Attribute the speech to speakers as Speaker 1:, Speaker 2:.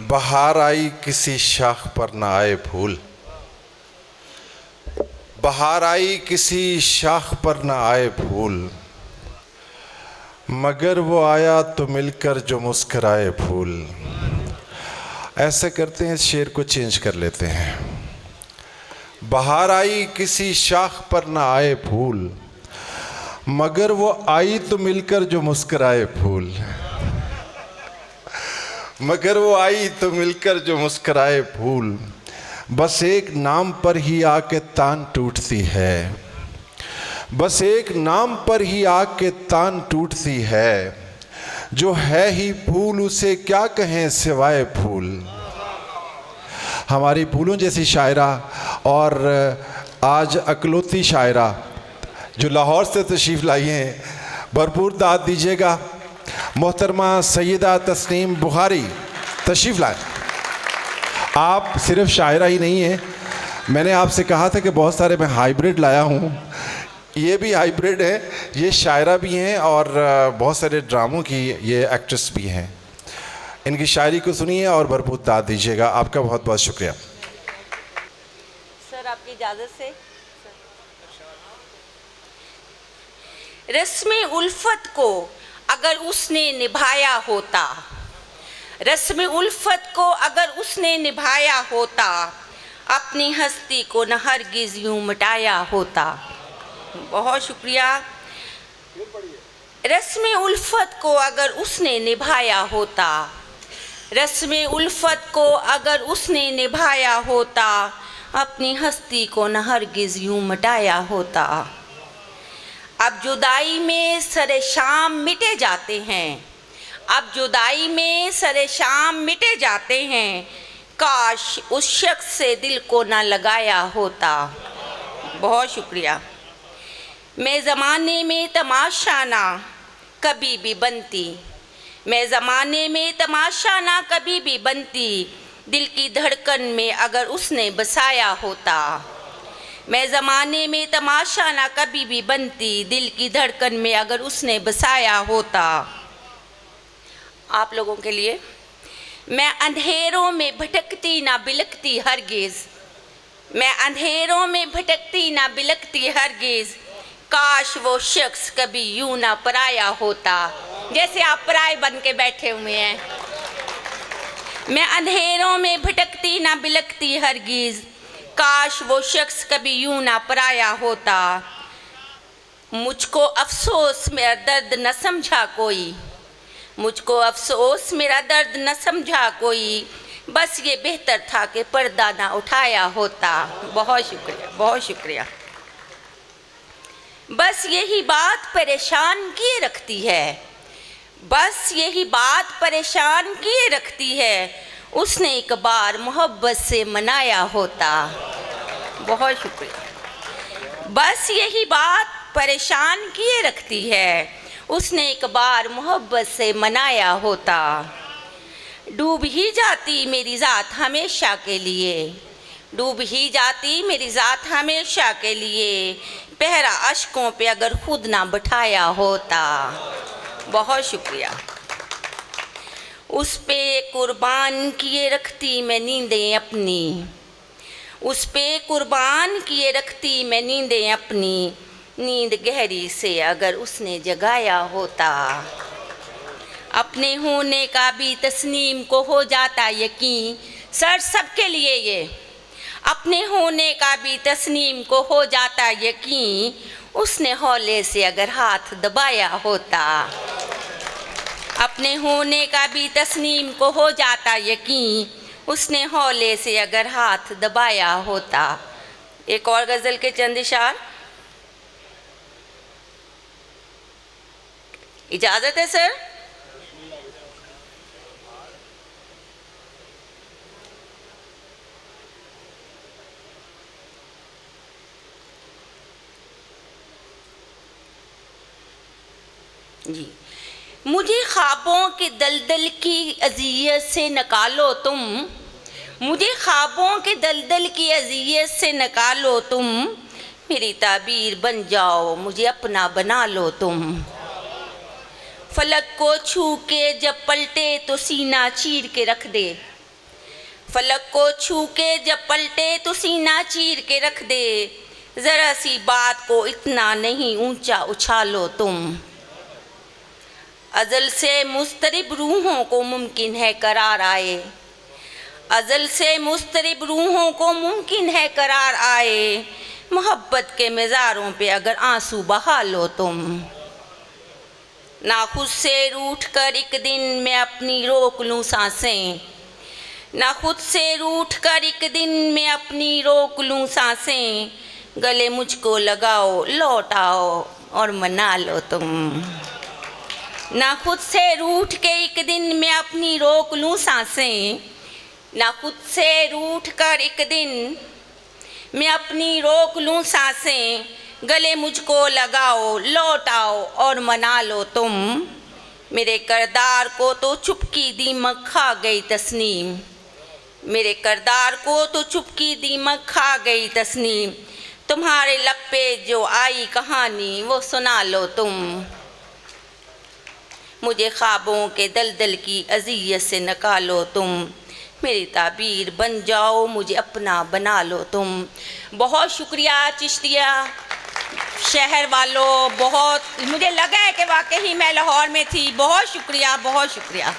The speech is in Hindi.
Speaker 1: बहार आई किसी शाख पर न आए फूल, बहार आई किसी शाख पर न आए फूल, मगर वो आया तो मिलकर जो मुस्कराए फूल। ऐसे करते हैं, इस शेर को चेंज कर लेते हैं। बहार आई किसी शाख पर न आए फूल, मगर वो आई तो मिलकर जो मुस्कराए फूल, मगर वो आई तो मिलकर जो मुस्कराए फूल। बस एक नाम पर ही आके तान टूटती है, बस एक नाम पर ही आके तान टूटती है, जो है ही फूल उसे क्या कहें सिवाय फूल। हमारी फूलों जैसी शायरा और आज अकलौती शायरा जो लाहौर से तशरीफ़ लाई हैं, भरपूर दाद दीजिएगा। मोहतरमा सैयदा तस्नीम बुखारी तशरीफ़ लाए। आप सिर्फ शायरा ही नहीं हैं, मैंने आपसे कहा था कि बहुत सारे मैं हाइब्रिड लाया हूँ, ये भी हाइब्रिड है, ये शायरा भी हैं और बहुत सारे ड्रामों की ये एक्ट्रेस भी हैं। इनकी शायरी को सुनिए और भरपूर दाद दीजिएगा। आपका बहुत बहुत शुक्रिया।
Speaker 2: सर आपकी इजाज़त से। रस्म उल्फत को अगर उसने निभाया होता, रस्म उल्फत को अगर उसने निभाया होता, अपनी हस्ती को न हरगिज़ यूँ मिटाया होता। बहुत शुक्रिया। रस्म उल्फत को अगर उसने निभाया होता, रस्म उल्फत को अगर उसने निभाया होता, अपनी हस्ती को न हरगिज़ यूँ मिटाया होता। अब जुदाई में सरे शाम मिटे जाते हैं, अब जुदाई में सरे शाम मिटे जाते हैं, काश उस शख्स से दिल को ना लगाया होता। बहुत शुक्रिया। मैं ज़माने में तमाशा ना कभी भी बनती, मैं ज़माने में तमाशा ना कभी भी बनती, दिल की धड़कन में अगर उसने बसाया होता। मैं ज़माने में तमाशा ना कभी भी बनती, दिल की धड़कन में अगर उसने बसाया होता। आप लोगों के लिए, मैं अंधेरों में भटकती ना बिलकती हरगिज़, मैं अंधेरों में भटकती ना बिलकती हरगिज़, काश वो शख्स कभी यूं ना पराया होता। जैसे आप पराए बन के बैठे हुए हैं। मैं अंधेरों में भटकती ना बिलकती हरगिज़, काश वो शख्स कभी यूं ना पराया होता। मुझको अफसोस मेरा दर्द न समझा कोई, मुझको अफसोस मेरा दर्द न समझा कोई, बस ये बेहतर था कि पर्दा ना उठाया होता। बहुत शुक्रिया, बहुत शुक्रिया। बस यही बात परेशान किए रखती है, बस यही बात परेशान किए रखती है, उसने एक बार मोहब्बत से मनाया होता। बहुत शुक्रिया। बस यही बात परेशान किए रखती है, उसने एक बार मोहब्बत से मनाया होता। डूब ही जाती मेरी ज़ात हमेशा के लिए, डूब ही जाती मेरी ज़ात हमेशा के लिए, पहरा अश्कों पे अगर खुद ना बिठाया होता। बहुत शुक्रिया। उस पे कुर्बान किए रखती मैं नींदें अपनी, उस पे कुर्बान किए रखती मैं नींदें अपनी, नींद गहरी से अगर उसने जगाया होता। अपने होने का भी तस्नीम को हो जाता यकीन, सर सबके लिए ये, अपने होने का भी तस्नीम को हो जाता यकीन, उसने हौले से अगर हाथ दबाया होता। अपने होने का भी तस्नीम को हो जाता यकीन, उसने हौले से अगर हाथ दबाया होता। एक और गज़ल के चंद इशार, इजाज़त है सर? जी। मुझे ख्वाबों के दलदल की अज़ियत से निकालो तुम, मुझे ख्वाबों के दलदल की अज़ियत से निकालो तुम, मेरी ताबीर बन जाओ मुझे अपना बना लो तुम। फलक को छू के जब पलटे तो सीना चीर के रख दे, फलक को छू के जब पलटे तो सीना चीर के रख दे, जरा सी बात को इतना नहीं ऊंचा उछालो तुम। अजल से मुस्तरिब रूहों को मुमकिन है करार आए, अजल से मुस्तरिब रूहों को मुमकिन है करार आए, मोहब्बत के मज़ारों पे अगर आंसू बहा लो तुम। ना खुद से रूठ कर एक दिन मैं अपनी रोक लूँ सांसें, ना खुद से रूठ कर एक दिन मैं अपनी रोक लूँ सांसें, गले मुझको लगाओ लौट आओ और मना लो तुम। ना खुद से रूठ के एक दिन मैं अपनी रोक लूँ सांसें, ना खुद से रूठ कर एक दिन मैं अपनी रोक लूँ सांसें, गले मुझको लगाओ लौट आओ और मना लो तुम। मेरे करदार को तो चुपकी दीमक खा गई तस्नीम, मेरे करदार को तो चुपकी दीमक खा गई तस्नीम, तुम्हारे लब पे जो आई कहानी वो सुना लो तुम। मुझे ख्वाबों के दलदल की अज़ियत से निकालो तुम, मेरी ताबीर बन जाओ मुझे अपना बना लो तुम। बहुत शुक्रिया चिश्तिया शहर वालों, बहुत मुझे लगा है कि वाकई मैं लाहौर में थी। बहुत शुक्रिया, बहुत शुक्रिया।